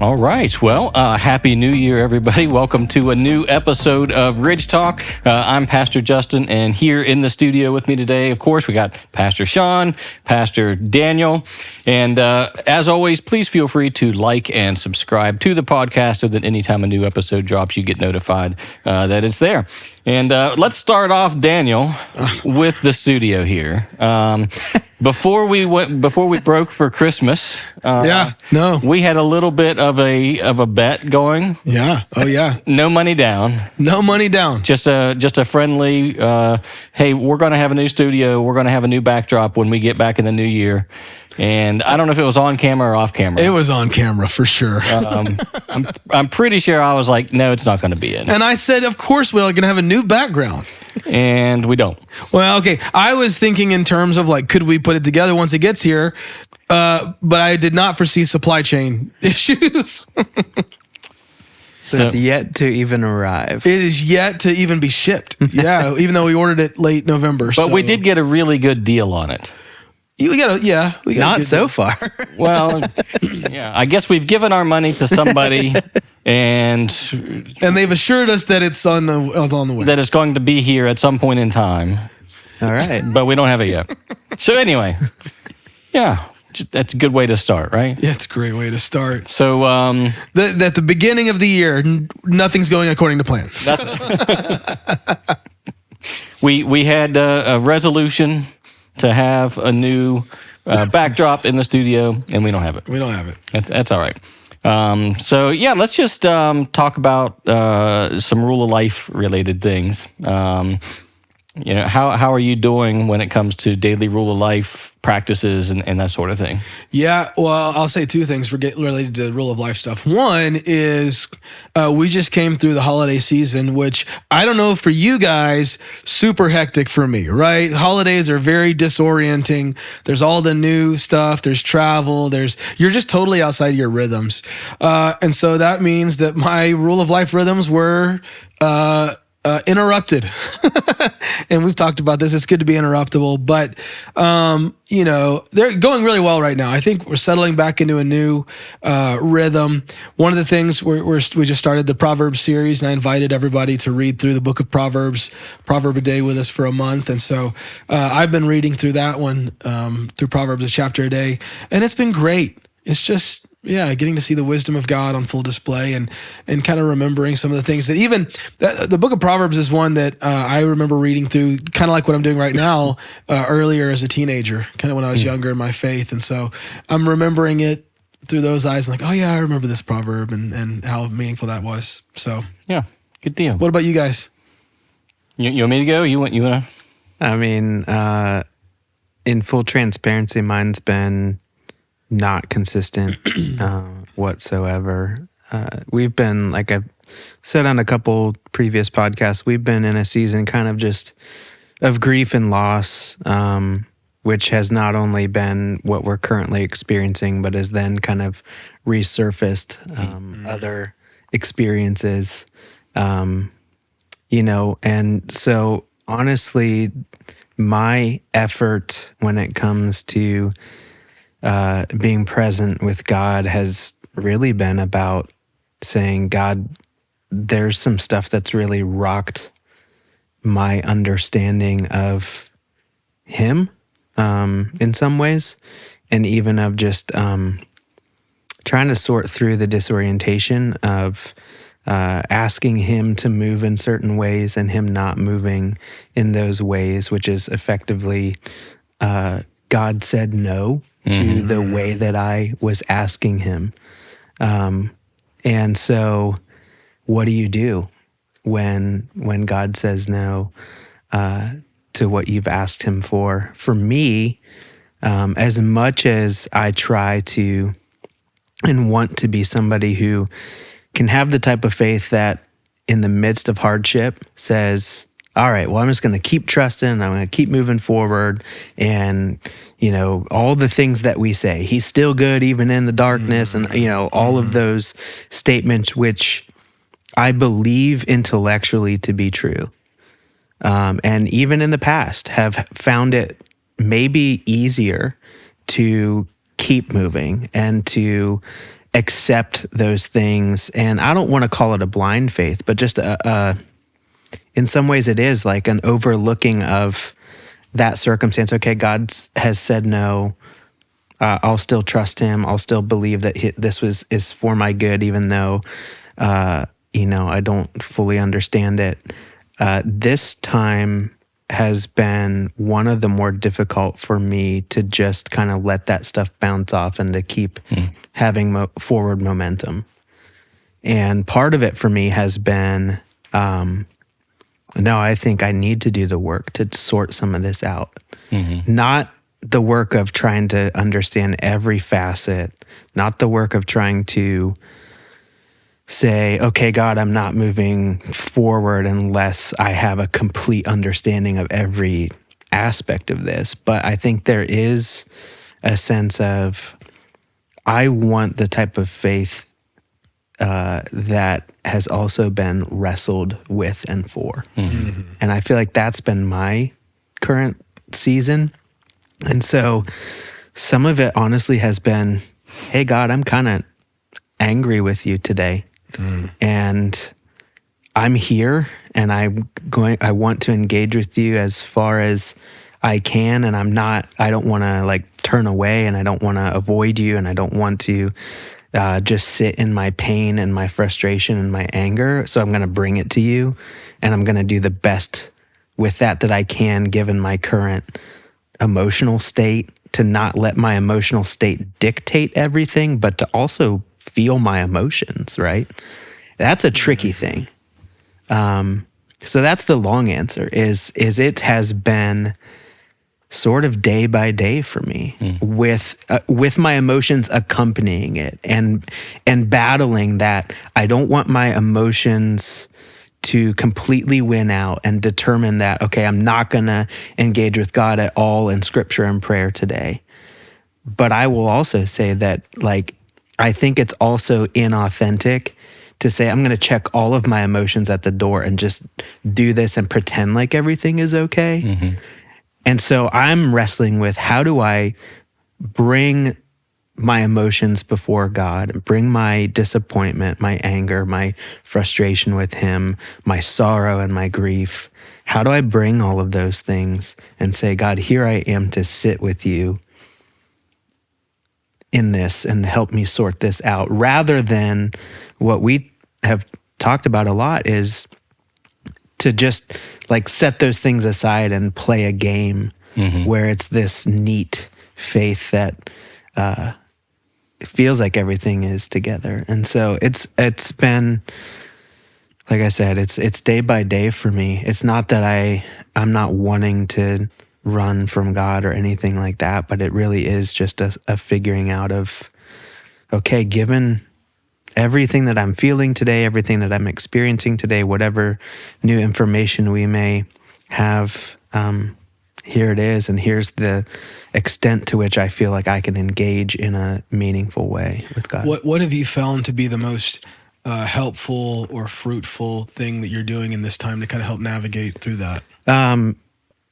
All right. Well, Happy New Year, everybody. Welcome to a new episode of Ridge Talk. I'm Pastor Justin, and here in the studio with me today, of course, we got Pastor Sean, Pastor Daniel. And as always, please feel free to like and subscribe to the podcast so that anytime a new episode drops, you get notified that it's there. And let's start off, Daniel, with the studio here. Before we broke for Christmas, we had a little bit of a bet going. Yeah. Oh yeah. No money down. No money down. Just a friendly. Hey, we're going to have a new studio. We're going to have a new backdrop when we get back in the new year. And I don't know if it was on camera or off camera. It was on camera for sure. I'm pretty sure I was like, no, it's not going to be in. And I said, of course, we're going to have a new background. And we don't. Well, okay. I was thinking in terms of like, could we put it together once it gets here? But I did not foresee supply chain issues. So it's yet to even arrive. It is yet to even be shipped. Yeah, even though we ordered it late November. But we did get a really good deal on it. We got Not so far. Well, yeah, I guess we've given our money to somebody, and they've assured us that it's on the way. That it's going to be here at some point in time. All right, but we don't have it yet. So anyway, yeah, that's a good way to start, right? Yeah, it's a great way to start. So at the beginning of the year, nothing's going according to plan. We had a resolution to have a new backdrop in the studio, and we don't have it. We don't have it. That's all right. So yeah, let's just talk about some rule of life related things. How are you doing when it comes to daily rule of life practices and that sort of thing? Yeah, well, I'll say two things related to rule of life stuff. One is we just came through the holiday season, which I don't know for you guys, super hectic for me, right? Holidays are very disorienting. There's all the new stuff. There's travel. You're just totally outside your rhythms. And so that means that my rule of life rhythms were interrupted. And we've talked about this. It's good to be interruptible, but they're going really well right now. I think we're settling back into a new rhythm. One of the things we just started the Proverbs series, and I invited everybody to read through the book of Proverbs, Proverb a day with us for a month. And so I've been reading through that one, through Proverbs a chapter a day, and it's been great. It's just, getting to see the wisdom of God on full display and kind of remembering some of the things that even the book of Proverbs is one that I remember reading through kind of like what I'm doing right now earlier as a teenager, kind of when I was younger in my faith. And so I'm remembering it through those eyes and like, oh yeah, I remember this proverb and how meaningful that was. So yeah, good deal. What about you guys? You want me to go? You want to? I mean, in full transparency, mine's been not consistent whatsoever. We've been, like I've said on a couple previous podcasts, we've been in a season kind of just of grief and loss, which has not only been what we're currently experiencing, but has then kind of resurfaced other experiences, and so honestly, my effort when it comes to being present with God has really been about saying, God, there's some stuff that's really rocked my understanding of Him in some ways, and even of just trying to sort through the disorientation of asking Him to move in certain ways and Him not moving in those ways, which is effectively God said no to the way that I was asking Him. And so what do you do when God says no to what you've asked Him for? For me, as much as I try to and want to be somebody who can have the type of faith that in the midst of hardship says, all right, well, I'm just going to keep trusting. I'm going to keep moving forward. And, all the things that we say, He's still good even in the darkness. And, all of those statements, which I believe intellectually to be true. And even in the past have found it maybe easier to keep moving and to accept those things. And I don't want to call it a blind faith, but just in some ways it is like an overlooking of that circumstance. Okay, God has said no. I'll still trust him. I'll still believe that this is for my good, even though, I don't fully understand it. This time has been one of the more difficult for me to just kind of let that stuff bounce off and to keep having forward momentum. And part of it for me has been, no, I think I need to do the work to sort some of this out. Not the work of trying to understand every facet, not the work of trying to say, okay, God, I'm not moving forward unless I have a complete understanding of every aspect of this. But I think there is a sense of, I want the type of faith that has also been wrestled with and for. And I feel like that's been my current season. And so some of it honestly has been, hey, God, I'm kind of angry with you today. And I'm here and I want to engage with you as far as I can. And I don't want to like turn away, and I don't want to avoid you, and I don't want to just sit in my pain and my frustration and my anger. So I'm going to bring it to you, and I'm going to do the best with that I can, given my current emotional state, to not let my emotional state dictate everything, but to also feel my emotions, right? That's a tricky thing. So that's the long answer is it has been sort of day by day for me with my emotions accompanying it and battling that. I don't want my emotions to completely win out and determine that, okay, I'm not going to engage with God at all in scripture and prayer today. But I will also say that, like, I think it's also inauthentic to say, I'm going to check all of my emotions at the door and just do this and pretend like everything is okay. And so I'm wrestling with, how do I bring my emotions before God, bring my disappointment, my anger, my frustration with him, my sorrow and my grief. How do I bring all of those things and say, God, here I am to sit with you in this and help me sort this out, rather than what we have talked about a lot is to just like set those things aside and play a game where it's this neat faith that it feels like everything is together. And so it's been, like I said, it's day by day for me. It's not that I'm not wanting to run from God or anything like that, but it really is just a figuring out of, okay, given everything that I'm feeling today, everything that I'm experiencing today, whatever new information we may have, here it is, and here's the extent to which I feel like I can engage in a meaningful way with God. What have you found to be the most helpful or fruitful thing that you're doing in this time to kind of help navigate through that?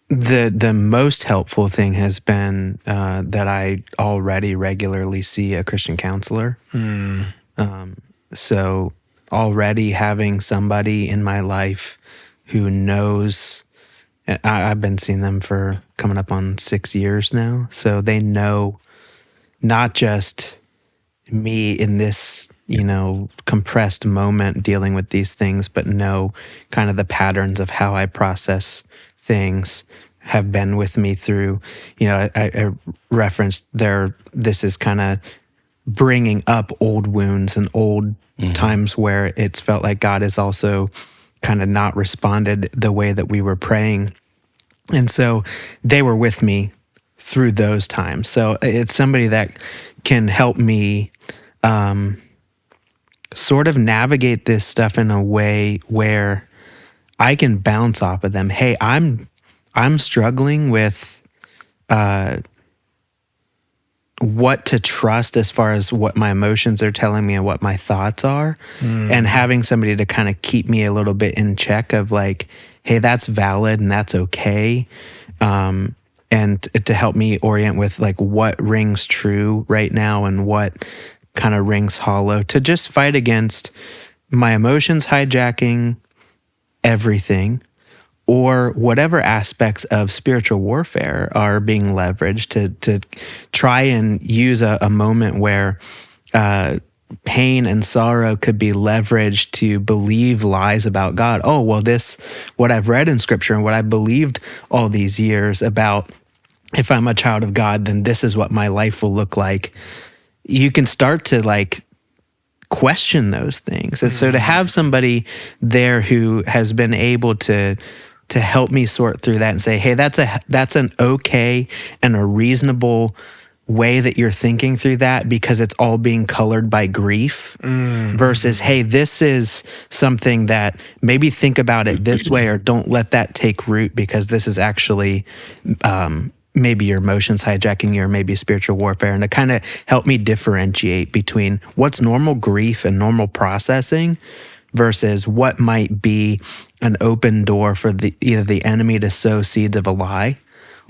The most helpful thing has been that I already regularly see a Christian counselor. So already having somebody in my life who knows, I've been seeing them for coming up on 6 years now. So they know not just me in this, compressed moment dealing with these things, but know kind of the patterns of how I process things, have been with me through, I referenced this is kind of bringing up old wounds and old times where it's felt like God has also kind of not responded the way that we were praying. And so they were with me through those times. So it's somebody that can help me sort of navigate this stuff in a way where I can bounce off of them. Hey, I'm struggling with what to trust as far as what my emotions are telling me and what my thoughts are, and having somebody to kind of keep me a little bit in check of like, hey, that's valid and that's okay. And to help me orient with like what rings true right now and what kind of rings hollow, to just fight against my emotions hijacking everything, or whatever aspects of spiritual warfare are being leveraged to try and use a moment where pain and sorrow could be leveraged to believe lies about God. Oh, well, what I've read in Scripture and what I believed all these years about, if I'm a child of God, then this is what my life will look like. You can start to like question those things. And so to have somebody there who has been able to help me sort through that and say, hey, that's an okay and a reasonable way that you're thinking through that, because it's all being colored by grief, versus, hey, this is something that maybe think about it this way, or don't let that take root, because this is actually maybe your emotions hijacking you, or maybe spiritual warfare, and to kind of help me differentiate between what's normal grief and normal processing versus what might be an open door for either the enemy to sow seeds of a lie,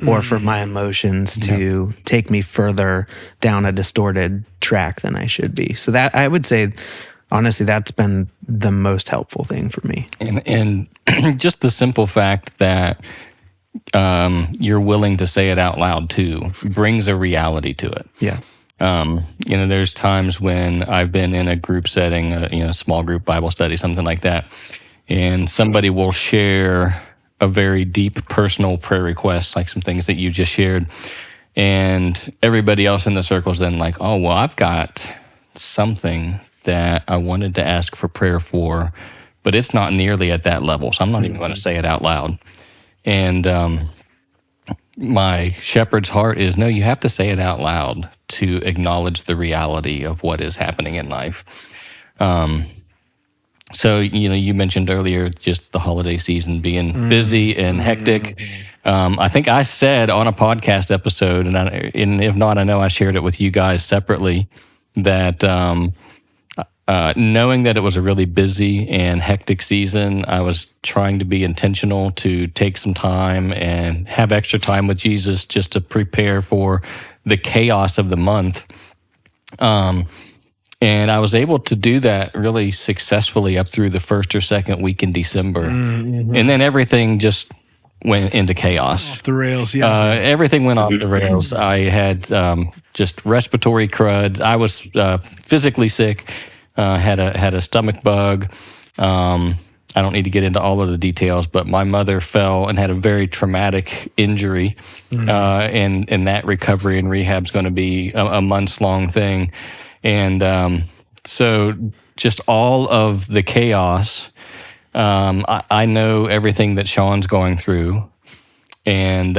or for my emotions to take me further down a distorted track than I should be. So that, I would say, honestly, that's been the most helpful thing for me. And just the simple fact that you're willing to say it out loud too brings a reality to it. Yeah. There's times when I've been in a group setting, a small group Bible study, something like that, and somebody will share a very deep personal prayer request, like some things that you just shared, and everybody else in the circle is then like, oh, well, I've got something that I wanted to ask for prayer for, but it's not nearly at that level, so I'm not even going to say it out loud. And my shepherd's heart is, no, you have to say it out loud to acknowledge the reality of what is happening in life. So, you mentioned earlier just the holiday season being busy and hectic. I think I said on a podcast episode, and if not, I know I shared it with you guys separately, that knowing that it was a really busy and hectic season, I was trying to be intentional to take some time and have extra time with Jesus just to prepare for the chaos of the month. And I was able to do that really successfully up through the first or second week in December. And then everything just went into chaos. Off the rails, yeah. Everything went off the rails. I had just respiratory crud. I was physically sick, had a stomach bug. I don't need to get into all of the details, but my mother fell and had a very traumatic injury. And that recovery and rehab is going to be a months-long thing. And so just all of the chaos, I know everything that Sean's going through, and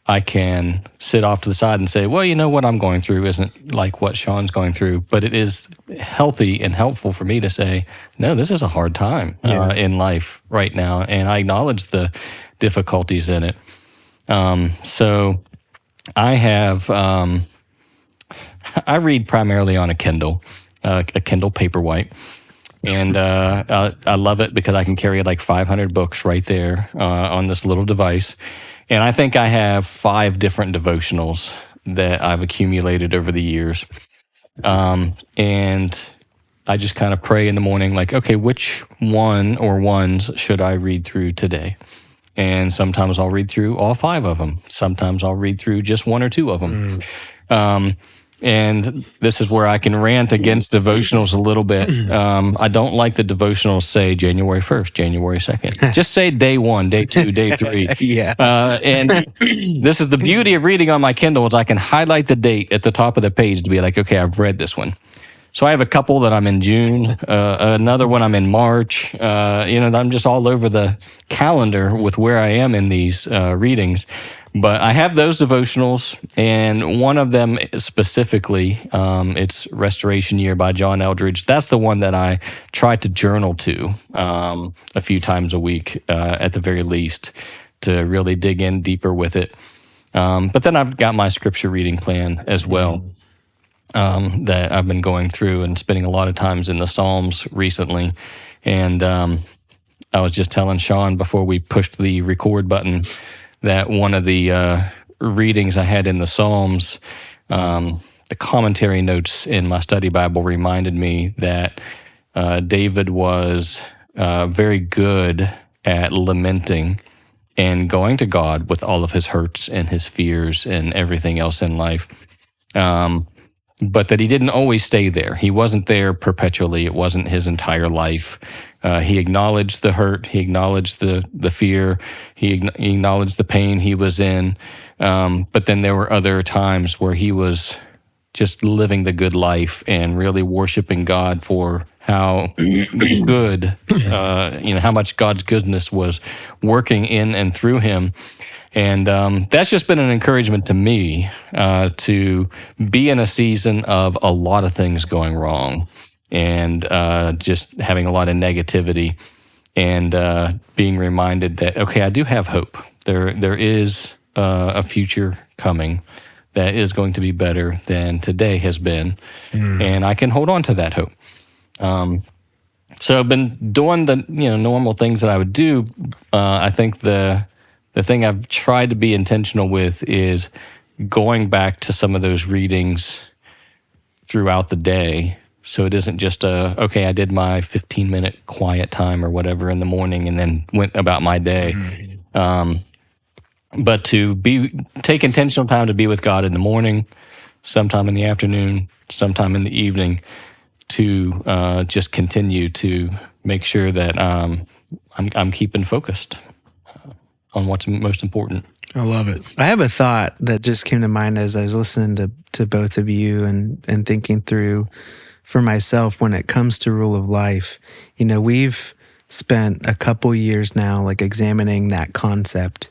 I can sit off to the side and say, well, what I'm going through isn't like what Sean's going through, but it is healthy and helpful for me to say, no, this is a hard time in life right now, and I acknowledge the difficulties in it. So I have... I read primarily on a Kindle Paperwhite, and I love it because I can carry like 500 books right there on this little device. And I think I have 5 different devotionals that I've accumulated over the years. And I just kind of pray in the morning, like, okay, which one or ones should I read through today? And sometimes I'll read through all 5 of them. Sometimes I'll read through just 1 or 2 of them. And this is where I can rant against devotionals a little bit. I don't like the devotionals say January 1st, January 2nd. Just say day 1, day 2, day 3. Yeah. And this is the beauty of reading on my Kindle is I can highlight the date at the top of the page to be like, okay, I've read this one. So I have a couple that I'm in June, another one I'm in March. I'm just all over the calendar with where I am in these readings. But I have those devotionals, and one of them specifically, it's Restoration Year by John Eldredge. That's the one that I try to journal to a few times a week, at the very least, to really dig in deeper with it. But then I've got my scripture reading plan as well, that I've been going through and spending a lot of times in the Psalms recently. And I was just telling Sean before we pushed the record button that one of the readings I had in the Psalms the commentary notes in my study Bible reminded me that David was very good at lamenting and going to God with all of his hurts and his fears and everything else in life. But that he didn't always stay there. He wasn't there perpetually. It wasn't his entire life. He acknowledged the hurt. He acknowledged the fear. He acknowledged the pain he was in. But then there were other times where he was just living the good life and really worshiping God for how good, how much God's goodness was working in and through him. And that's just been an encouragement to me to be in a season of a lot of things going wrong and just having a lot of negativity and being reminded that, okay, I do have hope. There is a future coming that is going to be better than today has been, and I can hold on to that hope. So I've been doing the normal things that I would do. I think the thing I've tried to be intentional with is going back to some of those readings throughout the day. So it isn't just I did my 15-minute quiet time or whatever in the morning and then went about my day. But to take intentional time to be with God in the morning, sometime in the afternoon, sometime in the evening, to just continue to make sure that I'm keeping focused on what's most important. I love it. I have a thought that just came to mind as I was listening to both of you and thinking through for myself when it comes to rule of life. We've spent a couple years now like examining that concept.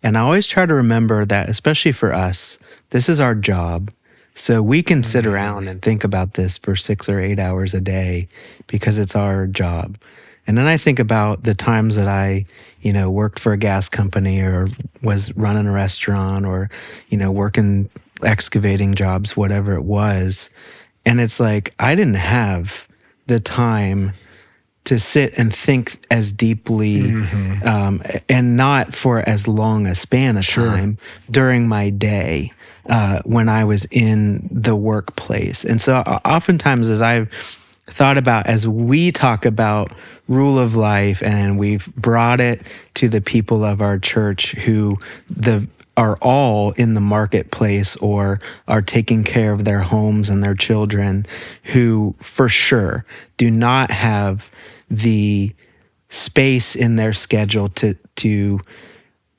And I always try to remember that, especially for us, this is our job. So we can sit around and think about this for 6 or 8 hours a day because it's our job. And then I think about the times that I, worked for a gas company or was running a restaurant or, working excavating jobs, whatever it was. And it's like, I didn't have the time to sit and think as deeply and not for as long a span of time during my day when I was in the workplace. And so oftentimes as I've thought about, as we talk about rule of life and we've brought it to the people of our church who are all in the marketplace or are taking care of their homes and their children, who for sure do not have the space in their schedule to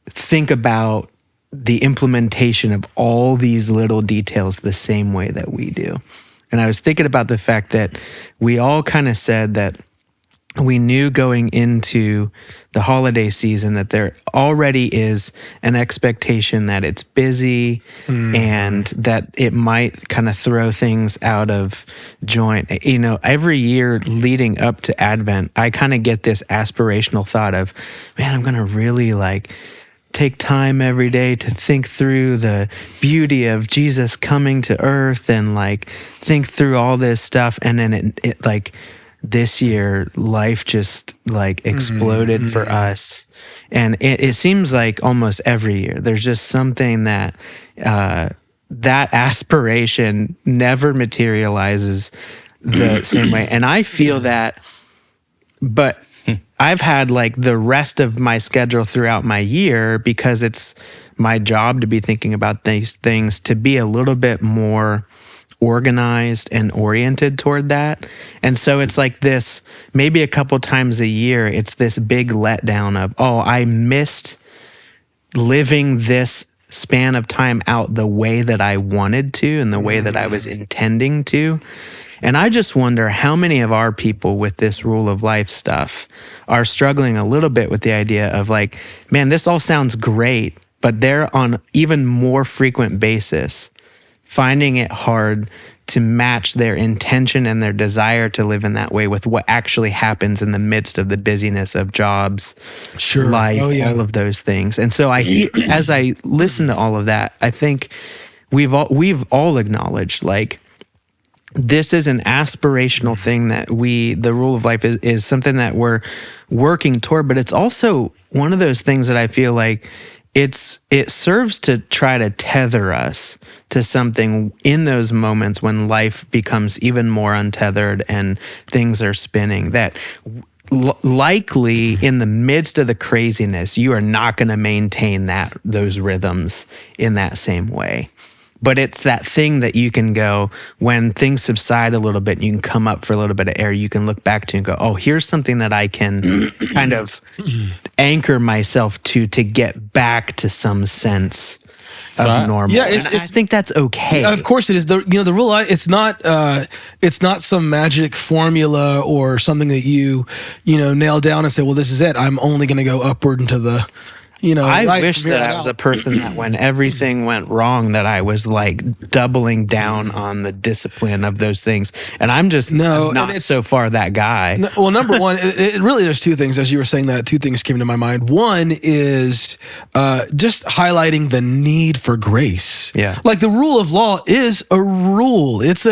think about the implementation of all these little details the same way that we do. And I was thinking about the fact that we all kind of said that we knew going into the holiday season that there already is an expectation that it's busy and that it might kind of throw things out of joint. Every year leading up to Advent, I kind of get this aspirational thought of, man, I'm going to really take time every day to think through the beauty of Jesus coming to earth and think through all this stuff. And then it this year, life just exploded for us. And it seems like almost every year, there's just something that that aspiration never materializes the same way. And I feel that, but I've had the rest of my schedule throughout my year, because it's my job to be thinking about these things, to be a little bit more organized and oriented toward that. And so it's this, maybe a couple times a year, it's this big letdown of, I missed living this span of time out the way that I wanted to and the way that I was intending to. And I just wonder how many of our people with this rule of life stuff are struggling a little bit with the idea of man, this all sounds great, but they're on even more frequent basis finding it hard to match their intention and their desire to live in that way with what actually happens in the midst of the busyness of jobs, life, all of those things. And so as I listen to all of that, I think we've all acknowledged this is an aspirational thing that the rule of life is something that we're working toward, but it's also one of those things that I feel it serves to try to tether us to something in those moments when life becomes even more untethered and things are spinning, that likely in the midst of the craziness, you are not going to maintain those rhythms in that same way. But it's that thing that you can go, when things subside a little bit, you can come up for a little bit of air, you can look back to and go, oh, here's something that I can kind of anchor myself to get back to some sense of normal. Yeah, I think that's okay. Yeah, of course it is. The rule, it's not some magic formula or something that you nail down and say, well, this is it. I'm only going to go upward into the, I wish that I was a person that when everything went wrong, that I was like doubling down on the discipline of those things. And I'm just not so far that guy. No, well, number one, it really, there's two things. As you were saying that, two things came to my mind. One is just highlighting the need for grace. Yeah. Like the rule of law is a rule. It's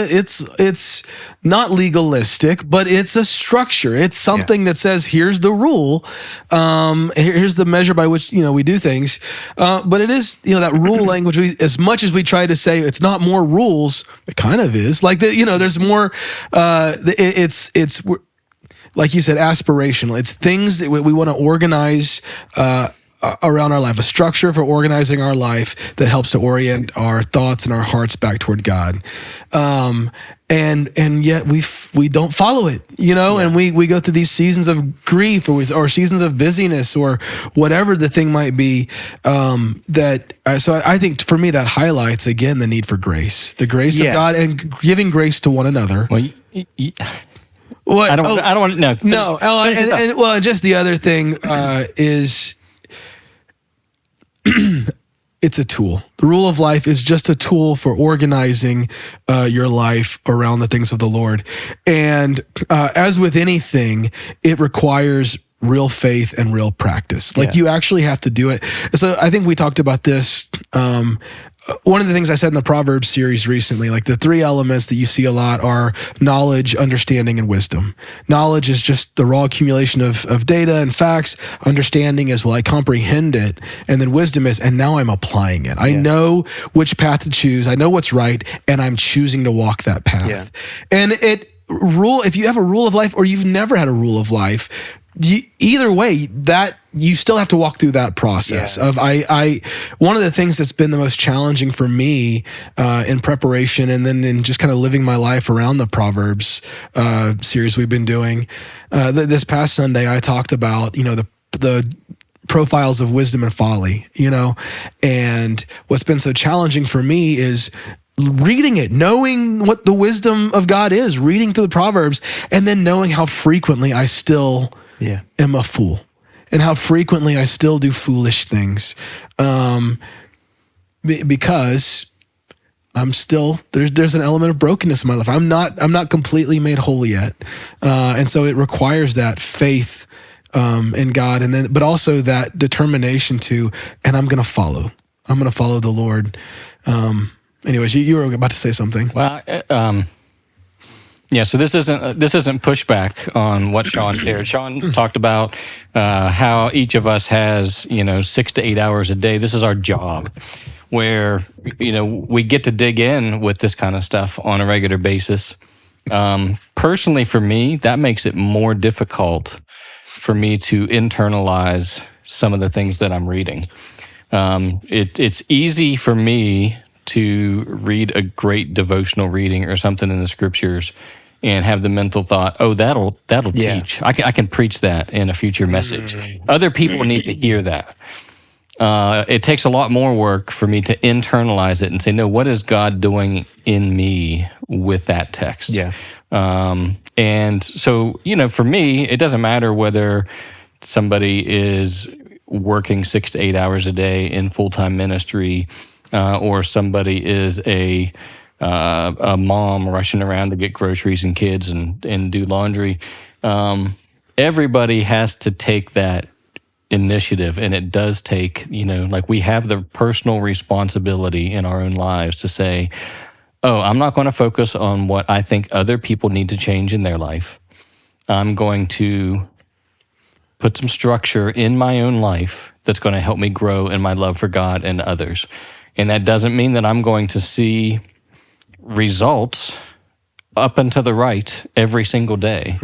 not legalistic, but it's a structure. It's something that says, here's the rule. Here's the measure by which, we do things. But it is, that rule language, as much as we try to say it's not more rules, it kind of is. Like, there's more, it's like you said, aspirational. It's things that we want to organize around our life, a structure for organizing our life that helps to orient our thoughts and our hearts back toward God. And yet we don't follow it, and we go through these seasons of grief or seasons of busyness or whatever the thing might be. So I think for me that highlights again the need for grace, the grace of God, and giving grace to one another. Well, what? I don't want to. No. And just the other thing is. It's a tool. The rule of life is just a tool for organizing your life around the things of the Lord. And as with anything, it requires real faith and real practice. Like you actually have to do it. So I think we talked about this. One of the things I said in the Proverbs series recently, like the three elements that you see a lot are knowledge, understanding, and wisdom. Knowledge is just the raw accumulation of data and facts. Understanding is, well, I comprehend it. And then wisdom is, and now I'm applying it. I know which path to choose. I know what's right, and I'm choosing to walk that path. Yeah. And if you have a rule of life or you've never had a rule of life, either way, that you still have to walk through that process of one of the things that's been the most challenging for me in preparation and then in just kind of living my life around the Proverbs series we've been doing. This past Sunday, I talked about, the profiles of wisdom and folly, and what's been so challenging for me is reading it, knowing what the wisdom of God is, reading through the Proverbs, and then knowing how frequently I still am a fool and how frequently I still do foolish things. Because I'm still, there's an element of brokenness in my life. I'm not completely made whole yet. And so it requires that faith in God, but also that determination and I'm going to follow the Lord. Anyways, you were about to say something. Well, so this isn't pushback on what Sean shared. Sean talked about how each of us has 6 to 8 hours a day. This is our job, where we get to dig in with this kind of stuff on a regular basis. Personally, for me, that makes it more difficult for me to internalize some of the things that I'm reading. It's easy for me to read a great devotional reading or something in the scriptures and have the mental thought, oh, that'll teach. I can preach that in a future message. Other people need to hear that. It takes a lot more work for me to internalize it and say, no, what is God doing in me with that text? Yeah. And so, for me, it doesn't matter whether somebody is working 6 to 8 hours a day in full-time ministry, or somebody is a mom rushing around to get groceries and kids and do laundry. Everybody has to take that initiative, and it does take, we have the personal responsibility in our own lives to say, oh, I'm not going to focus on what I think other people need to change in their life. I'm going to put some structure in my own life that's going to help me grow in my love for God and others. And that doesn't mean that I'm going to see results up and to the right every single day.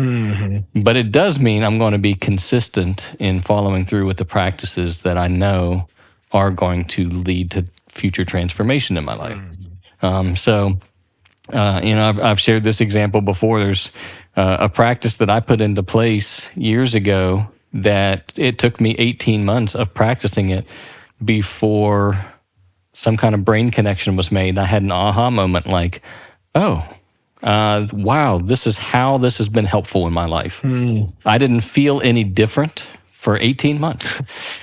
But it does mean I'm going to be consistent in following through with the practices that I know are going to lead to future transformation in my life. I've shared this example before. There's a practice that I put into place years ago that it took me 18 months of practicing it before some kind of brain connection was made. I had an aha moment like, wow, this is how this has been helpful in my life. I didn't feel any different for 18 months,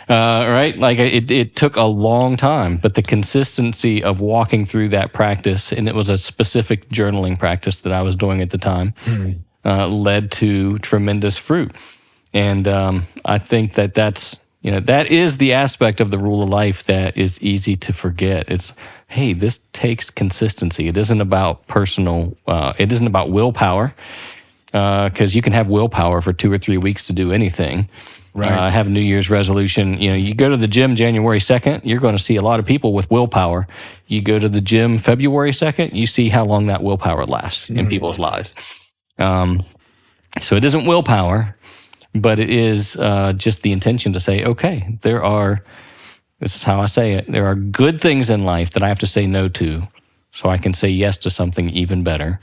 right? Like it took a long time, but the consistency of walking through that practice, and it was a specific journaling practice that I was doing at the time, led to tremendous fruit. And I think that is the aspect of the rule of life that is easy to forget. It's, hey, this takes consistency. It isn't about it isn't about willpower, because you can have willpower for 2 or 3 weeks to do anything. Right. Have a New Year's resolution. You go to the gym January 2nd, you're going to see a lot of people with willpower. You go to the gym February 2nd, you see how long that willpower lasts in people's lives. So it isn't willpower, but it is just the intention to say, okay, this is how I say it, there are good things in life that I have to say no to so I can say yes to something even better.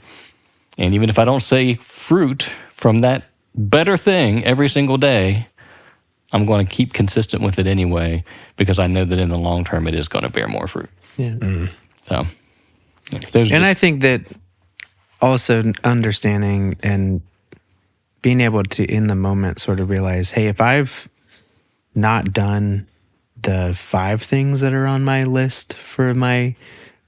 And even if I don't say fruit from that better thing every single day, I'm going to keep consistent with it anyway, because I know that in the long term it is going to bear more fruit. Yeah. So, I think that also understanding and being able to, in the moment, sort of realize, hey, if I've not done the 5 things that are on my list for my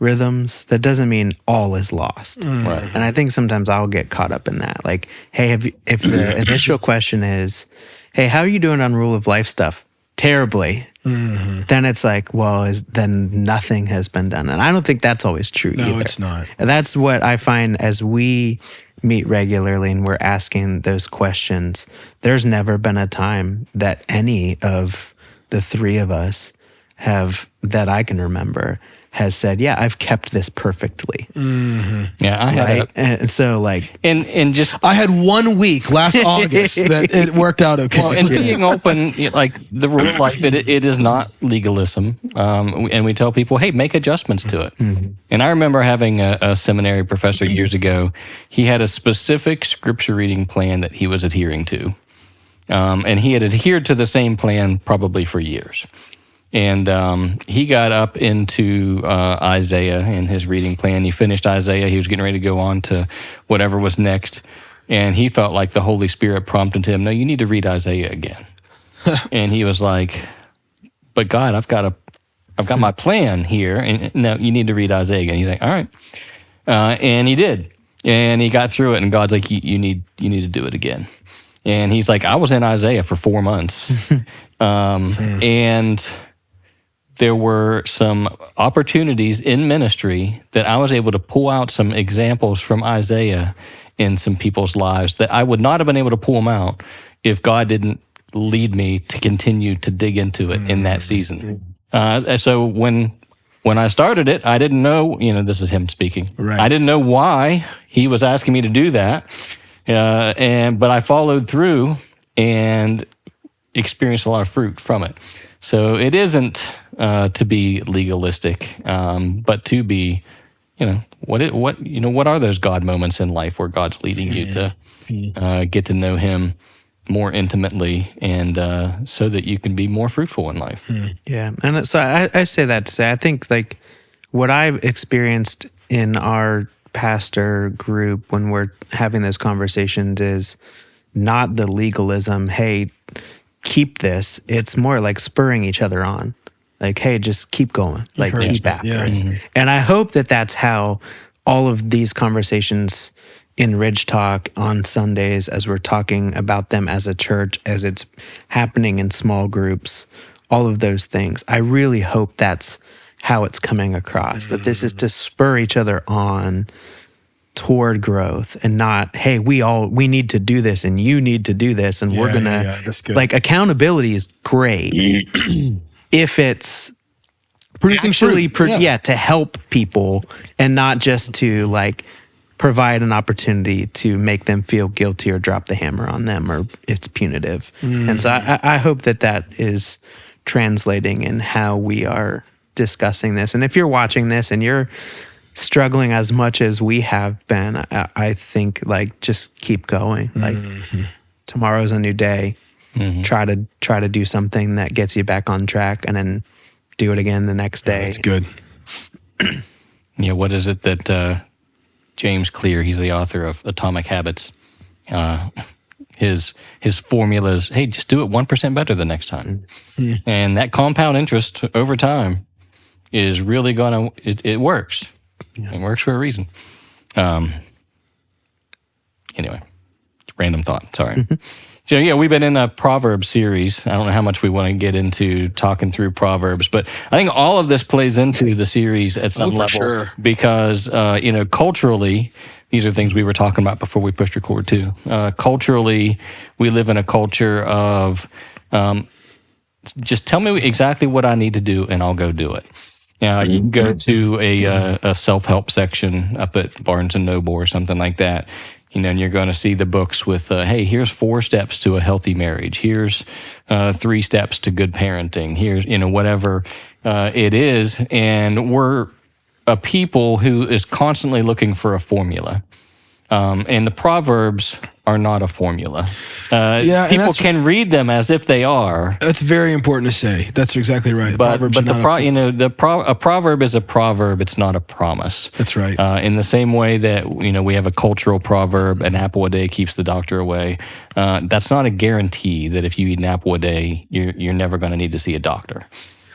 rhythms, that doesn't mean all is lost. Right. And I think sometimes I'll get caught up in that. Like, hey, if the initial question is, hey, how are you doing on rule of life stuff? Terribly. Then it's like, well, then nothing has been done. And I don't think that's always true either. No, it's not. And that's what I find as we meet regularly and we're asking those questions. There's never been a time that any of the 3 of us that I can remember, has said, yeah, I've kept this perfectly. Yeah, I had right? And so like... And just... I had 1 week last August that it worked out okay. Well, and being open, like the rule of life, it is not legalism. And we tell people, hey, make adjustments to it. And I remember having a seminary professor years ago. He had a specific scripture reading plan that he was adhering to. And he had adhered to the same plan probably for years. And he got up into Isaiah in his reading plan. He finished Isaiah. He was getting ready to go on to whatever was next. And he felt like the Holy Spirit prompted him, no, you need to read Isaiah again. And he was like, but God, I've got my plan here. And no, you need to read Isaiah again. He's like, all right. And he did. And he got through it. And God's like, you need to do it again. And he's like, I was in Isaiah for 4 months. And there were some opportunities in ministry that I was able to pull out some examples from Isaiah in some people's lives that I would not have been able to pull them out if God didn't lead me to continue to dig into it in that season. So when I started it, I didn't know, this is him speaking. Right. I didn't know why he was asking me to do that. But I followed through and experienced a lot of fruit from it. So it isn't to be legalistic, but to be, what are those God moments in life where God's leading you to get to know Him more intimately, and so that you can be more fruitful in life. Yeah, and so I say that to say, I think like what I've experienced in our pastor group when we're having those conversations is not the legalism, hey, keep this. It's more like spurring each other on. Like, hey, just keep going. Like, keep after it. And I hope that that's how all of these conversations in Ridge Talk on Sundays, as we're talking about them as a church, as it's happening in small groups, all of those things. I really hope that's how it's coming across, that this is to spur each other on toward growth, and not, hey, we need to do this and you need to do this, and we're gonna that's good. like, accountability is great if it's Producing actually fruit. to help people, and not just to like provide an opportunity to make them feel guilty or drop the hammer on them, or it's punitive. And so I hope that is translating in how we are discussing this. And if you're watching this and you're struggling as much as we have been, I think like just keep going. Like tomorrow's a new day. Try to do something that gets you back on track, and then do it again the next day. That's good. Yeah, what is it that James Clear, he's the author of Atomic Habits, his formula is, hey, just do it 1% better the next time. And that compound interest over time is really it works. It works for a reason. Anyway, random thought, sorry. So yeah, we've been in a Proverbs series. I don't know how much we want to get into talking through Proverbs, but I think all of this plays into the series at some level. Sure. Because, culturally, these are things we were talking about before we pushed record too. Culturally, we live in a culture of just tell me exactly what I need to do and I'll go do it. You can go to a self-help section up at Barnes & Noble or something like that. And you're going to see the books with, hey, here's 4 steps to a healthy marriage. Here's 3 steps to good parenting. Here's, whatever it is. And we're a people who is constantly looking for a formula. And the Proverbs are not a formula. People can read them as if they are. That's very important to say. That's exactly right. But a proverb is a proverb. It's not a promise. That's right. In the same way that we have a cultural proverb, an apple a day keeps the doctor away. That's not a guarantee that if you eat an apple a day, you're never going to need to see a doctor.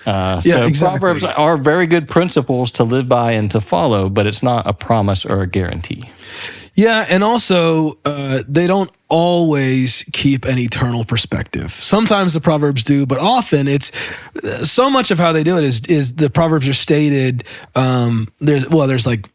Exactly. Proverbs are very good principles to live by and to follow, but it's not a promise or a guarantee. Yeah, and also they don't always keep an eternal perspective. Sometimes the Proverbs do, but often it's so much of how they do it is the Proverbs are stated. There's like.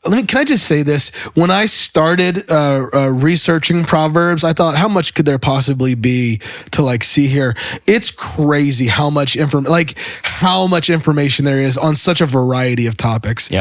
Can I just say this? When I started researching Proverbs, I thought, how much could there possibly be to like see here? It's crazy how much information there is on such a variety of topics,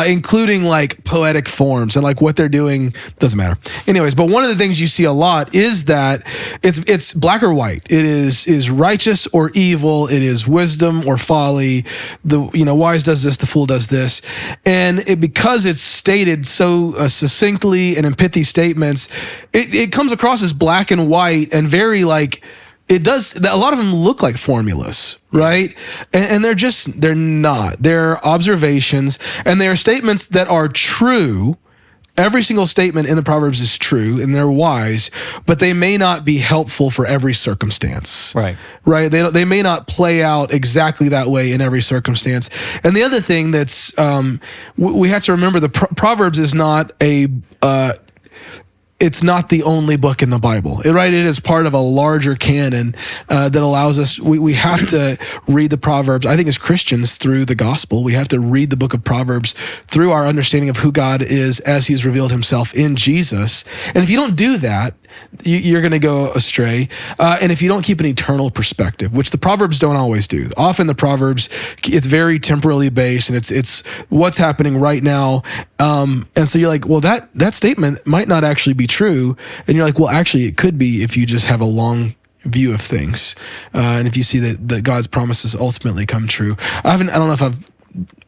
including like poetic forms and like what they're doing. Doesn't matter. Anyways, but one of the things you see a lot is that it's black or white. It is righteous or evil. It is wisdom or folly. The wise does this, the fool does this, and because it's stated so succinctly and in pithy statements, it comes across as black and white and very like, it does, a lot of them look like formulas, right? And they're not. They're observations, and they're statements that are true. Every single statement in the Proverbs is true, and they're wise, but they may not be helpful for every circumstance. Right. They may not play out exactly that way in every circumstance. And the other thing that's we have to remember, the Proverbs is not it's not the only book in the Bible, right? It is part of a larger canon that allows us, we have to read the Proverbs, I think as Christians, through the gospel. We have to read the book of Proverbs through our understanding of who God is as he's revealed himself in Jesus. And if you don't do that, you're going to go astray. And if you don't keep an eternal perspective, which the Proverbs don't always do. Often the Proverbs, it's very temporally based, and it's what's happening right now. And so you're like, well, that statement might not actually be true. And you're like, well, actually it could be if you just have a long view of things. And if you see that God's promises ultimately come true. I don't know if I've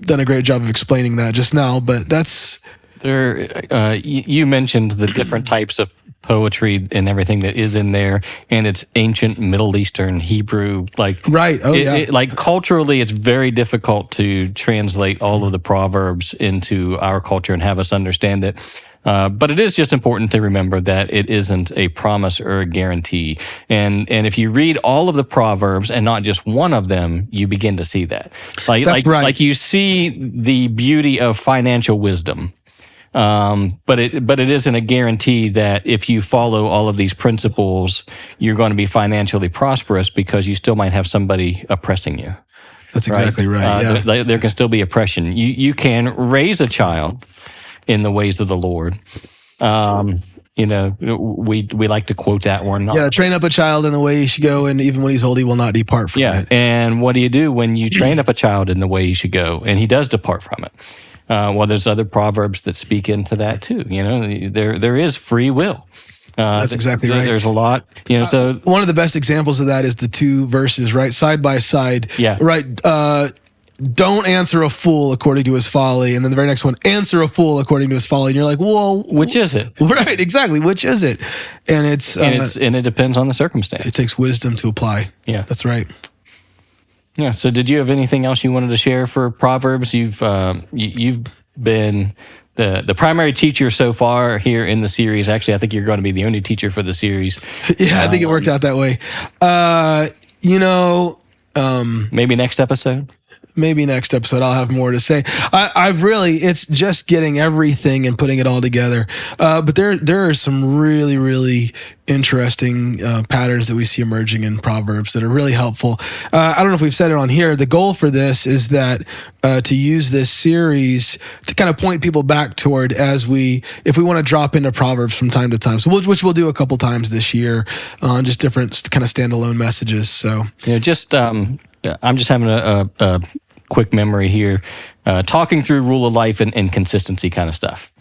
done a great job of explaining that just now, but that's there. You mentioned the different types of poetry and everything that is in there, and it's ancient Middle Eastern Hebrew, like right. Like culturally, it's very difficult to translate all of the Proverbs into our culture and have us understand it. But it is just important to remember that it isn't a promise or a guarantee. And if you read all of the Proverbs and not just one of them, you begin to see that. Like you see the beauty of financial wisdom. But it isn't a guarantee that if you follow all of these principles, you're going to be financially prosperous, because you still might have somebody oppressing you. That's exactly right. There can still be oppression. You can raise a child in the ways of the Lord. We like to quote that one. Yeah, train up a child in the way he should go, and even when he's old, he will not depart from it. And what do you do when you train up a child in the way he should go, and he does depart from it? Well, there's other proverbs that speak into that too. There is free will. That's exactly right. There's a lot. So one of the best examples of that is the two verses, right, side by side. Yeah. Right. Don't answer a fool according to his folly, and then the very next one, answer a fool according to his folly, and you're like, well, which is it? Right, exactly. Which is it? And it depends on the circumstance. It takes wisdom to apply. Yeah, that's right. Yeah. So, did you have anything else you wanted to share for Proverbs? You've been the primary teacher so far here in the series. Actually, I think you're going to be the only teacher for the series. Yeah, I think it worked out that way. Maybe next episode. Maybe next episode I'll have more to say. It's just getting everything and putting it all together. But there are some really, really interesting patterns that we see emerging in Proverbs that are really helpful. I don't know if we've said it on here. The goal for this is that to use this series to kind of point people back toward if we want to drop into Proverbs from time to time. So which we'll do a couple times this year on just different kind of standalone messages. So I'm just having a quick memory here, talking through rule of life and consistency kind of stuff.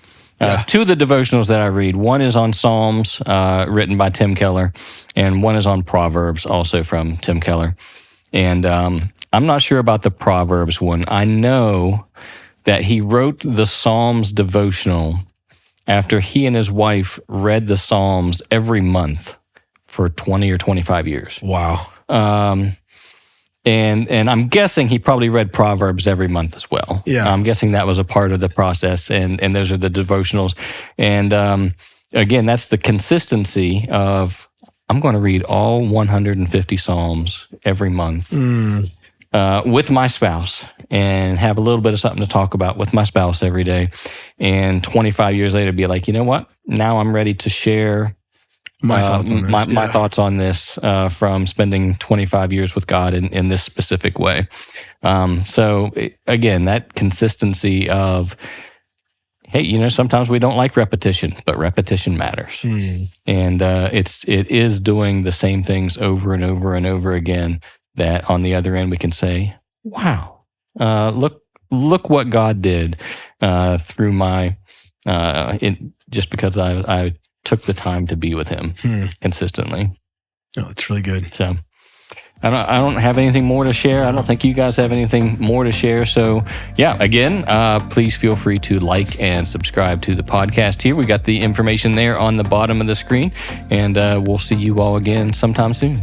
Two of the devotionals that I read, one is on Psalms, written by Tim Keller, and one is on Proverbs, also from Tim Keller. And I'm not sure about the Proverbs one. I know that he wrote the Psalms devotional after he and his wife read the Psalms every month for 20 or 25 years. Wow. And I'm guessing he probably read Proverbs every month as well. Yeah. I'm guessing that was a part of the process, and those are the devotionals. And again, that's the consistency of, I'm going to read all 150 Psalms every month with my spouse and have a little bit of something to talk about with my spouse every day. And 25 years later, be like, you know what? Now I'm ready to share my thoughts on this from spending 25 years with God in this specific way. So again, that consistency of, hey, sometimes we don't like repetition, but repetition matters. And it is doing the same things over and over and over again that on the other end we can say, wow, look what God did through my, just because I took the time to be with him consistently. Oh, that's really good. So I don't have anything more to share. I don't think you guys have anything more to share. So yeah, again, please feel free to like and subscribe to the podcast here. We got the information there on the bottom of the screen, and we'll see you all again sometime soon.